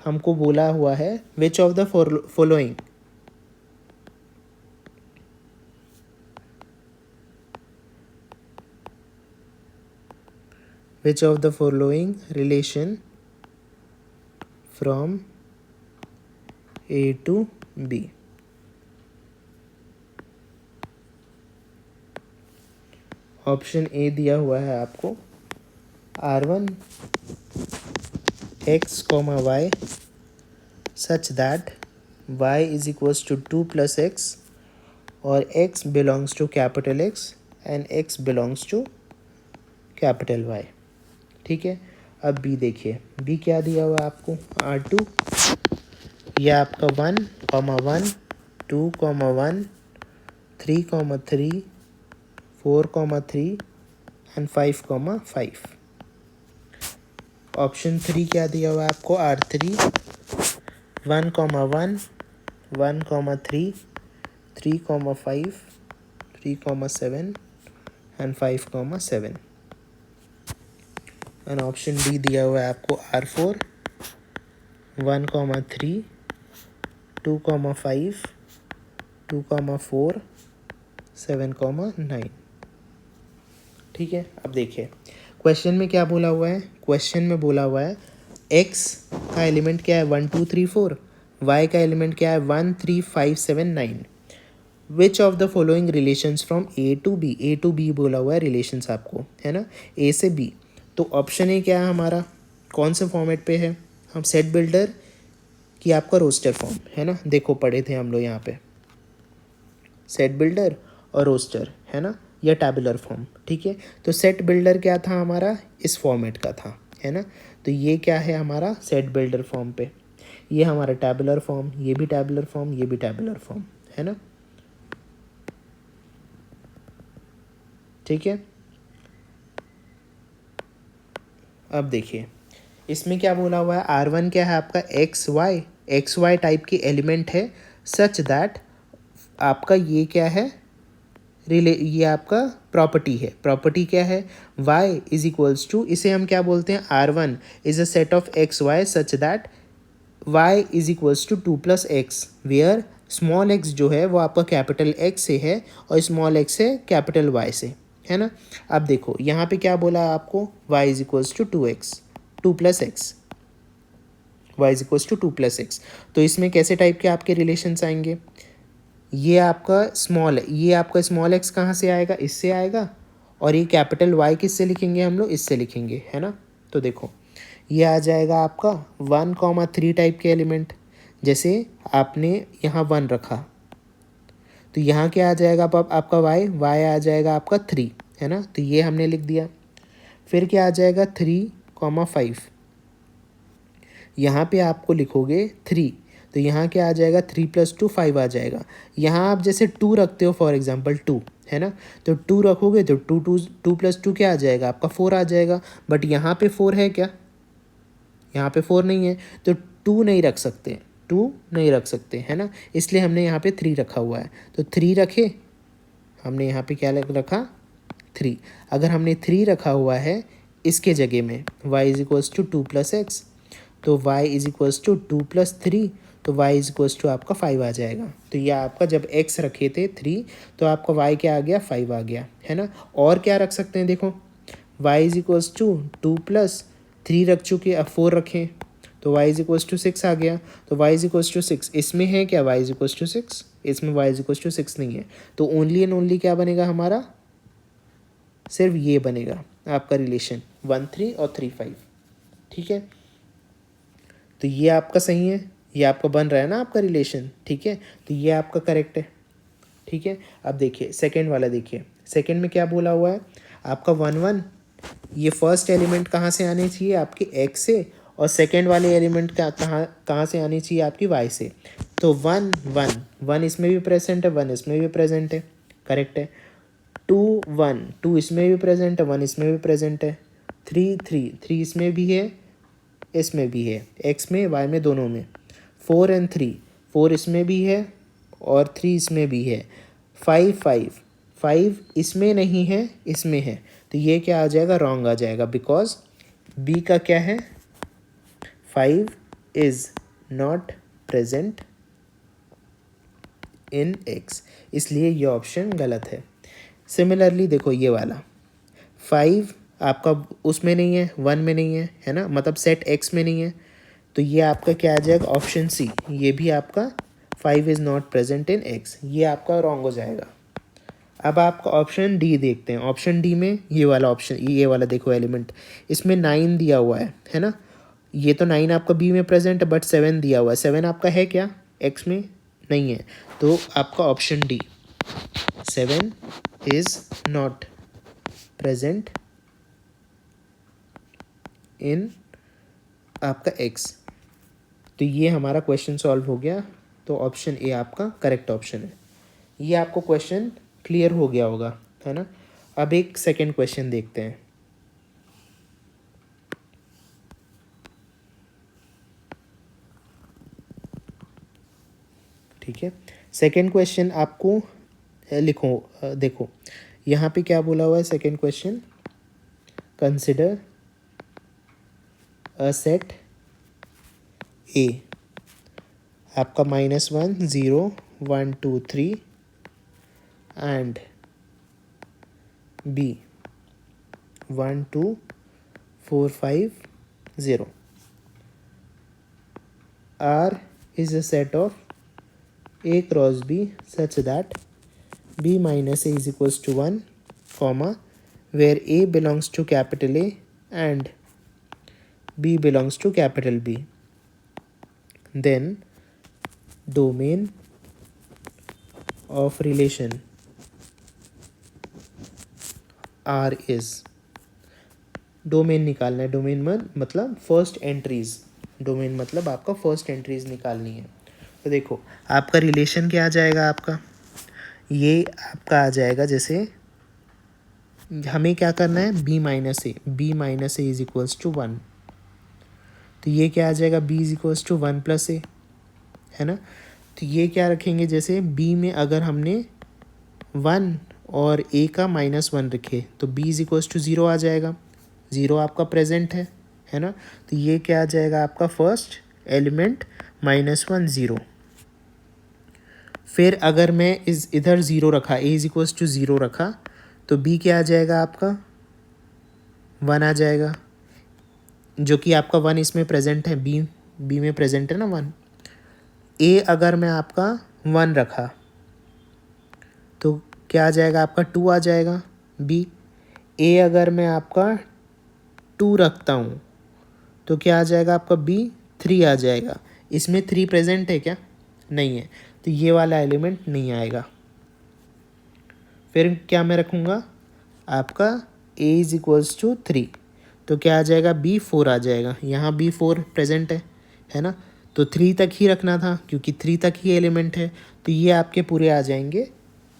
हमको बोला हुआ है which of the following, which of the following relation from A to B। Option A दिया हुआ है आपको, R1 x comma y such that y is equals to 2 + x, और x belongs to capital X and x belongs to capital Y। ठीक है, अब B देखिए, B क्या दिया हुआ है आपको, R2, यह आपका 1 1 2 1 3 3 4 3 एंड 5 5। ऑप्शन 3 क्या दिया हुआ है आपको, R3 1 1 1 3 3 5 3 7 and 5 7। And option D दिया हुआ है आपको, R4 1 3 2 5 2 4 7 9। ठीक है, अब देखिए क्वेश्चन में क्या बोला हुआ है, क्वेश्चन में बोला हुआ है x का एलिमेंट क्या है 1 2 3 4, y का एलिमेंट क्या है 1 3 5 7 9। Which of the following relations from A to B बोला हुआ है रिलेशंस आपको, है ना, ए से बी। तो ऑप्शन ए क्या है हमारा, कौन से फॉर्मेट पे है, हम सेट बिल्डर की आपका रोस्टर फॉर्म, है ना, देखो पढ़े थे हम लोग यहाँ पे सेट बिल्डर और रोस्टर, है ना, या टैबुलर फॉर्म, ठीक है। तो सेट बिल्डर क्या था हमारा, इस फॉर्मेट का था, है ना। तो ये क्या है हमारा सेट बिल्डर फॉर्म पे, ये हमारा टैबुलर फॉर्म, ये भी टैबुलर फॉर्म, ये भी टैबुलर फॉर्म, है ना, ठीक है। अब देखिए इसमें क्या बोला हुआ है, R1 क्या है आपका एक्स वाई टाइप की एलिमेंट है, सच दैट आपका ये क्या है, ये आपका प्रॉपर्टी है, प्रॉपर्टी क्या है, y इज इक्वल्स टू, इसे हम क्या बोलते हैं, R1 is a set of x y such that y is equals to 2+x, where small x जो है वो आपका कैपिटल X से है और स्मॉल x है कैपिटल Y से, है ना। अब देखो यहाँ पे क्या बोला आपको, y is equals to 2x, 2+x, y is equals to 2+x। तो इसमें कैसे टाइप के आपके रिलेशंस आएंगे, ये आपका स्मॉल, ये आपका स्मॉल x कहाँ से आएगा, इससे आएगा, और ये कैपिटल Y किससे लिखेंगे हम लोग, इससे लिखेंगे, है ना। तो देखो ये आ जाएगा आपका 1,3 टाइप के एलिमेंट, जैसे आपने यहाँ 1 रखा तो यहाँ क्या आ जाएगा आपका y आ जाएगा आपका 3, है ना, तो ये हमने लिख दिया। फिर क्या आ जाएगा 3,5, यहाँ पे आपको लिखोगे 3, तो यहाँ क्या आ जाएगा 3+2 5 आ जाएगा। यहाँ आप जैसे 2 रखते हो, फॉर एग्जांपल 2, है ना, तो 2 रखोगे तो 2+2 क्या आ जाएगा आपका 4 आ जाएगा, बट यहाँ पे 4 है क्या, यहाँ पे 4 नहीं है, तो 2 नहीं रख सकते, 2 नहीं रख सकते, है ना, इसलिए हमने यहाँ पे 3 रखा हुआ है। तो 3 रखे हमने, यहाँ पे क्या रखा 3। अगर हमने 3 रखा हुआ है इसके जगह में y is equals to 2+x, तो y इज इक्वल्स टू 2+3, तो y इज इक्वल्स टू आपका 5 आ जाएगा। तो ये आपका जब x रखे थे 3 तो आपका y क्या आ गया 5 आ गया, है ना। और क्या रख सकते हैं, देखो y इज इक्वल्स टू 2+3 रख चुके, अब 4 रखें तो y इज इक्वल्स टू 6 आ गया, तो y इज इक्वल्स टू 6, इसमें है क्या y इज इक्वल्स टू 6, इसमें y इज इक्वल्स टू 6 नहीं है, तो ओनली एंड ओनली क्या बनेगा हमारा, सिर्फ ये बनेगा आपका रिलेशन 1,3 और 3,5, ठीक है। तो ये आपका सही है, ये आपका बन रहा है ना आपका रिलेशन, ठीक है, तो ये आपका करेक्ट है, ठीक है। अब देखिए सेकंड वाला, देखिए सेकंड में क्या बोला हुआ है आपका 1,1, ये फर्स्ट एलिमेंट कहाँ से आने चाहिए आपके x से, और सेकंड वाले एलिमेंट का कहाँ कहाँ से आनी चाहिए आपकी y से। तो 1 1 1 इसमें भी प्रेजेंट है, 1 इसमें भी प्रेजेंट है, करेक्ट है। 2 1 2 इसमें भी प्रेजेंट है, 1 इसमें भी प्रेजेंट है। 3 3 3 इसमें भी है, इसमें भी है, x में y में दोनों में। 4 एंड 3 4 इसमें भी है और 3 इसमें भी है। 5 5 5 इसमें नहीं है, इसमें है, तो ये क्या आ जाएगा, रॉन्ग आ जाएगा, बिकॉज b का क्या है 5 is not present in x, इसलिए ये ऑप्शन गलत है। सिमिलरली देखो ये वाला 5 आपका उसमें नहीं है, 1 में नहीं है, है ना, मतलब सेट x में नहीं है, तो ये आपका क्या आ जाएगा ऑप्शन सी, ये भी आपका 5 is not present in x, ये आपका रॉन्ग हो जाएगा। अब आपका ऑप्शन डी देखते हैं, ऑप्शन डी में ये वाला ऑप्शन, ये वाला देखो एलिमेंट, इसमें 9 दिया हुआ है ना, ये तो 9 आपका बी में प्रेजेंट है, बट 7 दिया हुआ है, 7 आपका है क्या एक्स में, नहीं है, तो आपका option D 7 is not present in आपका एक्स। तो ये हमारा क्वेश्चन सॉल्व हो गया, तो ऑप्शन ए आपका करेक्ट ऑप्शन है। ये आपको क्वेश्चन क्लियर हो गया होगा, है ना। अब एक सेकंड क्वेश्चन देखते हैं। ठीक है, सेकंड क्वेश्चन आपको लिखो, देखो यहाँ पे क्या बोला हुआ है, second question, consider a set ए, आपका -1 0 1 2 3 and B 1 2 4 5 0 R is a set of A cross B such that b minus a is equals to 1 comma where a belongs to capital A and b belongs to capital B. Then domain of relation R is, domain निकालना है। Domain मतलब first entries, domain मतलब आपका first entries निकालनी है। तो देखो आपका रिलेशन क्या आ जाएगा, आपका ये आपका आ जाएगा, जैसे हमें क्या करना है, b minus A is equals to 1, तो ये क्या आ जाएगा, b is equals to 1 plus A, है ना। तो ये क्या रखेंगे, जैसे b में अगर हमने 1 और a का -1 रखे तो b इज इक्वल्स टू 0 आ जाएगा। 0 आपका प्रेजेंट है ना। तो ये क्या आ जाएगा आपका फर्स्ट एलिमेंट -1 0। फिर अगर मैं इधर 0 रखा, a इज इक्वल्स टू 0 रखा तो b क्या आ जाएगा आपका 1 आ जाएगा, जो कि आपका 1 इसमें प्रेजेंट है, b में प्रेजेंट है ना 1। a अगर मैं आपका 1 रखा तो क्या आ जाएगा आपका 2 आ जाएगा b। a अगर मैं आपका 2 रखता हूँ तो क्या आ जाएगा आपका b 3 आ जाएगा। इसमें 3 प्रेजेंट है क्या, नहीं है, तो ये वाला एलिमेंट नहीं आएगा। फिर क्या मैं रखूँगा आपका a इज इक्वल्स टू 3, तो क्या आ जाएगा b 4 आ जाएगा। यहाँ b 4 प्रेजेंट है ना, तो 3 तक ही रखना था क्योंकि 3 तक ही एलिमेंट है। तो ये आपके पूरे आ जाएंगे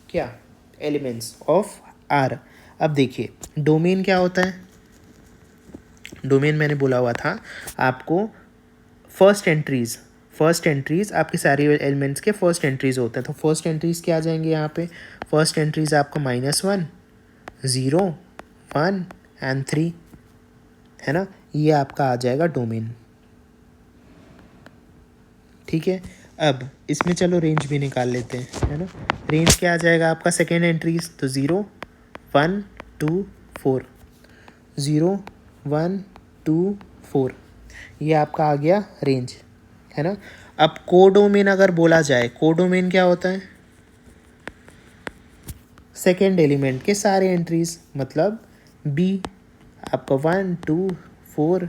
क्या, एलिमेंट्स ऑफ R। अब देखिए डोमेन क्या होता है, डोमेन मैंने बोला हुआ था आपको फर्स्ट एंट्रीज आपके सारे एलिमेंट्स के फर्स्ट एंट्रीज होते हैं। तो फर्स्ट एंट्रीज क्या आ जाएंगे यहाँ पे, फर्स्ट एंट्रीज आपका -1 0 1 एंड 3, है ना। ये आपका आ जाएगा डोमेन, ठीक है। अब इसमें चलो रेंज भी निकाल लेते हैं, है ना। रेंज क्या आ जाएगा आपका सेकेंड एंट्रीज, तो 0 1 2 4, 0 1 2 4, ये आपका आ गया रेंज, है ना। अब कोडोमेन अगर बोला जाए, कोडोमेन क्या होता है, सेकेंड एलिमेंट के सारे एंट्रीज, मतलब b आपका 1 2 4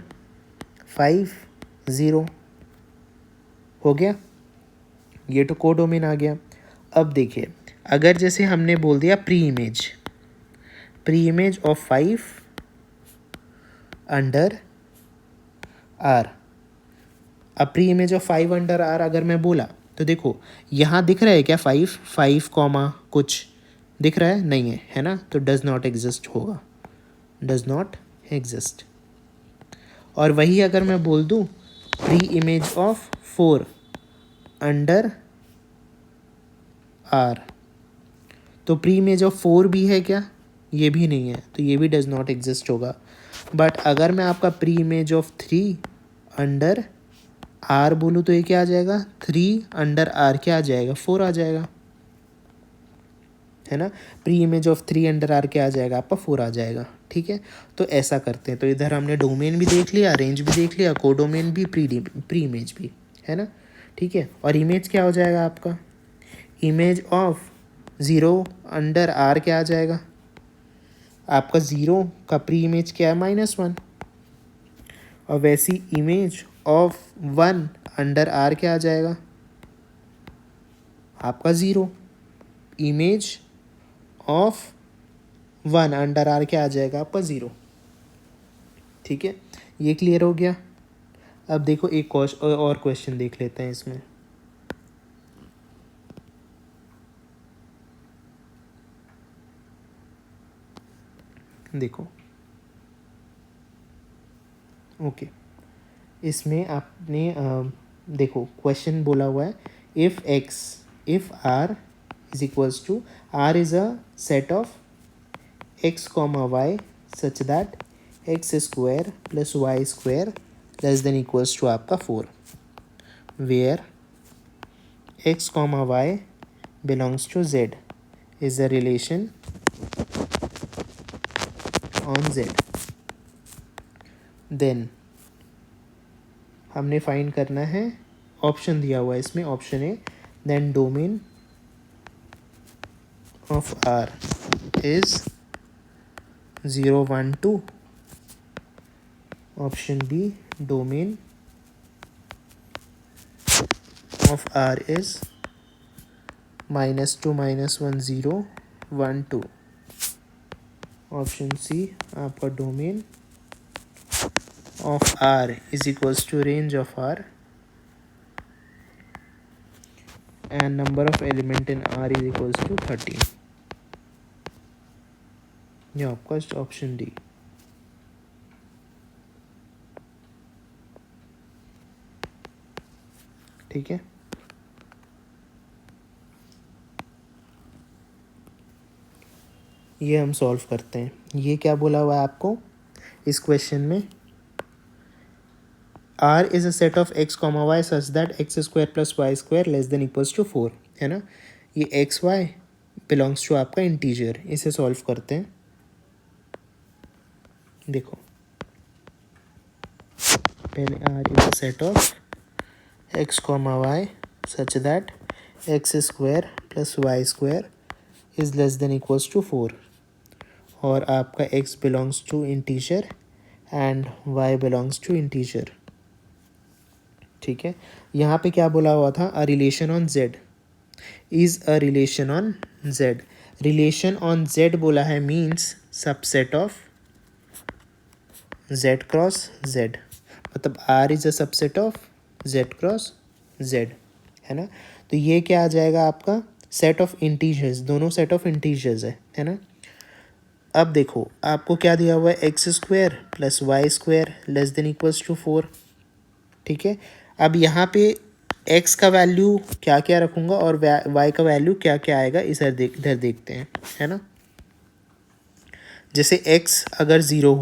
5 0 हो गया, ये तो कोडोमेन आ गया। अब देखिए अगर जैसे हमने बोल दिया pre image of 5 under R, अब pre image of 5 under R अगर मैं बोला तो देखो यहाँ दिख रहा है क्या, 5 कॉमा कुछ दिख रहा है, नहीं है, है ना। तो डज नॉट एग्जिस्ट होगा, डज नॉट एग्जिस्ट। और वही अगर मैं बोल दूँ pre image of 4 under R, तो प्री इमेज ऑफ 4 भी है क्या, ये भी नहीं है, तो ये भी डज नॉट एग्जिस्ट होगा। बट अगर मैं आपका pre image of 3 under R बोलूँ तो ये क्या आ जाएगा, 3 अंडर R क्या आ जाएगा, 4 आ जाएगा, है ना। Pre image of 3 under R क्या आ जाएगा आपका 4 आ जाएगा, ठीक है। तो ऐसा करते हैं, तो इधर हमने डोमेन भी देख लिया, रेंज भी देख लिया, कोडोमेन भी, प्री इमेज भी, है ना, ठीक है। और इमेज क्या हो जाएगा आपका, इमेज ऑफ 0 अंडर R क्या आ जाएगा आपका, 0 का प्री इमेज क्या है -1, और वैसी इमेज ऑफ 1 अंडर R क्या आ जाएगा आपका 0, इमेज ऑफ 1 अंडर R क्या आ जाएगा आपका 0, ठीक है। ये क्लियर हो गया। अब देखो एक और क्वेश्चन देख लेते हैं इसमें। देखो ओके, इसमें आपने देखो क्वेश्चन बोला हुआ है, if R is equals to, R is a set of x, y such that x square plus y square less than equals to आपका 4, where x, y belongs to z is a relation on z। Then हमने find करना है, option दिया हुआ है इसमें, option A, then domain of R is 0, 1, 2. Option B, domain of R is -2, -1, 0, 1, 2. Option C आपका domain of R is equals to range of R and number of element in R is equals to 13. ये आपका option D. ठीक है. ये हम solve करते हैं. ये क्या बोला हुआ है आपको इस क्वेश्चन में? R is a set of x, y such that x square plus y square less than equals to 4. है ना. ये एक्स वाई बिलोंग्स टू आपका इंटीजर. इसे सॉल्व करते हैं. देखो पहले R is a set of x, y such that x square plus y square is less than equals to 4. और आपका x belongs to integer and y belongs to integer. ठीक है. यहाँ पे क्या बोला हुआ था? A relation on z is a relation on z. Relation on z बोला है means subset of z cross z. मतलब R is a subset of z cross z. है ना. तो ये क्या आ जाएगा आपका? Set of integers. दोनों सेट ऑफ इंटीजर्स है ना. अब देखो आपको क्या दिया हुआ है? X square plus y square less than equals to 4. ठीक है. अब यहाँ पे x का वैल्यू क्या क्या रखूँगा और y का वैल्यू क्या क्या आएगा इधर देखते हैं. है ना. जैसे x अगर ज़ीरो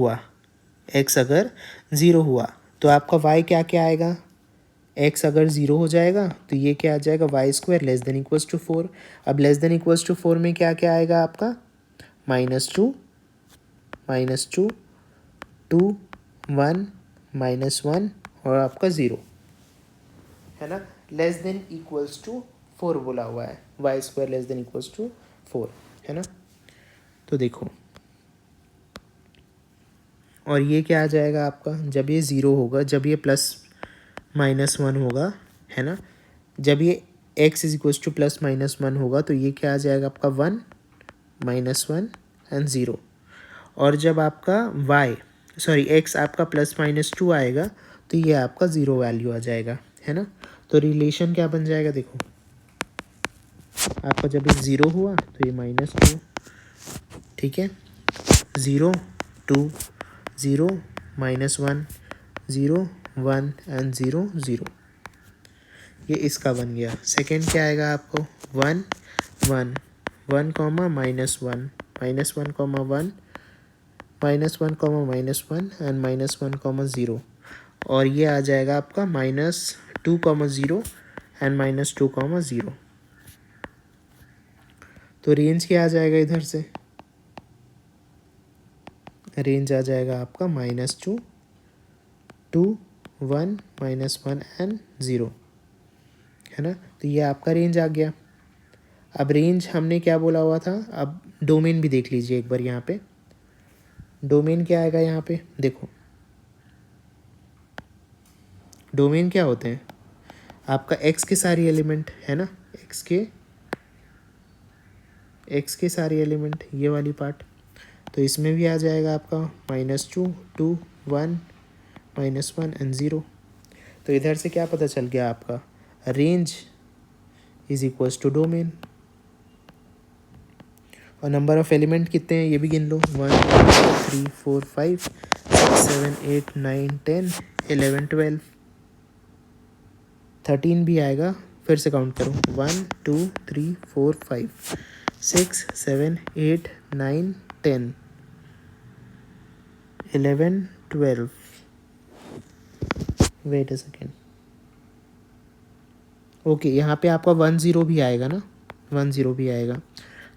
हुआ तो आपका y क्या क्या आएगा? x अगर ज़ीरो हो जाएगा तो ये क्या आ जाएगा? Y square less than equals to 4. अब लेस देन इक्वल्स टू 4 में क्या क्या आएगा आपका? -2, 2, 1, -1 और आपका 0. है ना. लेस देन इक्वल्स टू 4 बोला हुआ है. Y square less than equals to 4. है ना. तो देखो और ये क्या आ जाएगा आपका? जब ये 0 होगा, जब ये +-1 होगा. है ना. जब ये x इज इक्वल्स टू +-1 होगा तो ये क्या आ जाएगा आपका? 1, -1 एंड 0. और जब आपका x आपका +-2 आएगा तो ये आपका 0 वैल्यू आ जाएगा. है ना. तो रिलेशन क्या बन जाएगा? देखो आपका जब ये 0 हुआ तो ये -2. ठीक है. 0, 2, 0, -1, 0, 1 एंड 0, 0. ये इसका बन गया. सेकंड क्या आएगा आपको? 1, 1, 1, -1, -1, -1, एंड -1, 0. और ये आ जाएगा आपका -2, 0 एंड -2, 0. तो रेंज क्या आ जाएगा इधर से? रेंज आ जाएगा आपका -2, 2, 1, -1 एंड 0. है ना. तो ये आपका रेंज आ गया. अब रेंज हमने क्या बोला हुआ था? अब डोमेन भी देख लीजिए एक बार. यहाँ पे डोमेन क्या आएगा? यहाँ पे देखो डोमेन क्या होते हैं? आपका x के सारी एलिमेंट. है ना. x के सारे एलिमेंट, ये वाली पार्ट. तो इसमें भी आ जाएगा आपका -2, 2, 1, -1 एंड 0. तो इधर से क्या पता चल गया आपका? Range is equals to domain. और नंबर ऑफ एलिमेंट कितने हैं ये भी गिन लो. 1, 2, 3, 4, 5, 6, 7, 8, 9, 10, 11, 12, 13 भी आएगा. फिर से काउंट करो. 1, 2, 3, 4, 5, 6, 7, 8, 9, 10, 11, 12. Wait a second. ओके. यहाँ पे आपका 1, 0 भी आएगा ना. 1, 0 भी आएगा.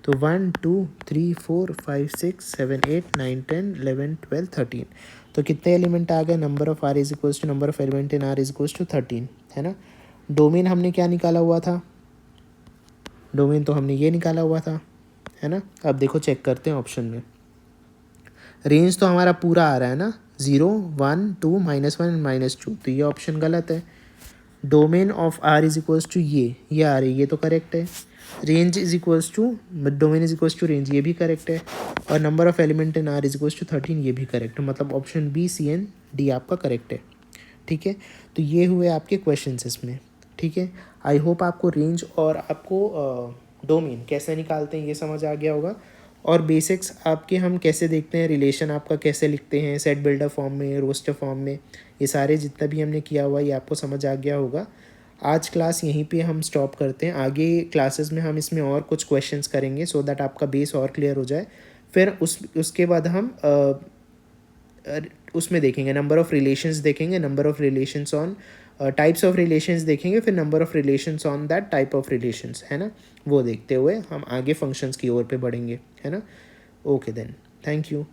तो 1, 2, 3, 4, 5, 6, 7, 8, 9, 10, 11, 12, 13. तो कितने एलिमेंट आ गए? Number of R is equals to number of element in R is equals to 13. है ना. डोमेन हमने क्या निकाला हुआ था? डोमेन तो हमने ये निकाला हुआ था. है ना। अब देखो चेक करते हैं ऑप्शन में, रेंज तो हमारा पूरा आ रहा है ना, 0 1 2 -1 -2, तो ये ऑप्शन गलत है। Domain of R is equals to ये आ रही है, ये तो करेक्ट है। Range is equals to domain is equals to range, ये भी करेक्ट है। और number of element in R is equals to 13, ये भी करेक्ट है। मतलब option B C and D आपका करेक्ट है। ठीक है, तो ये हुए आपके क्वेश्चंस इसमें। ठीक है, आई होप आपको रेंज और आपको डोमेन कैसे निकालते हैं ये समझ आ गया होगा। और बेसिक्स आपके हम कैसे देखते हैं, रिलेशन आपका कैसे लिखते हैं, सेट बिल्डर फॉर्म में, रोस्टर फॉर्म में, ये सारे जितना भी हमने किया हुआ ये आपको समझ आ गया होगा। आज क्लास यहीं पे हम स्टॉप करते हैं, आगे क्लासेस में हम इसमें और कुछ क्वेश्चंस करेंगे सो दैट आपका बेस और क्लियर हो जाए। फिर उसके बाद हम उसमें देखेंगे नंबर ऑफ़ रिलेशंस, देखेंगे number of relations on types of relations देखेंगे, फिर number of relations on that type of relations, है ना। वो देखते हुए हम आगे फंक्शंस की ओर पे बढ़ेंगे, है ना। Okay then, thank you.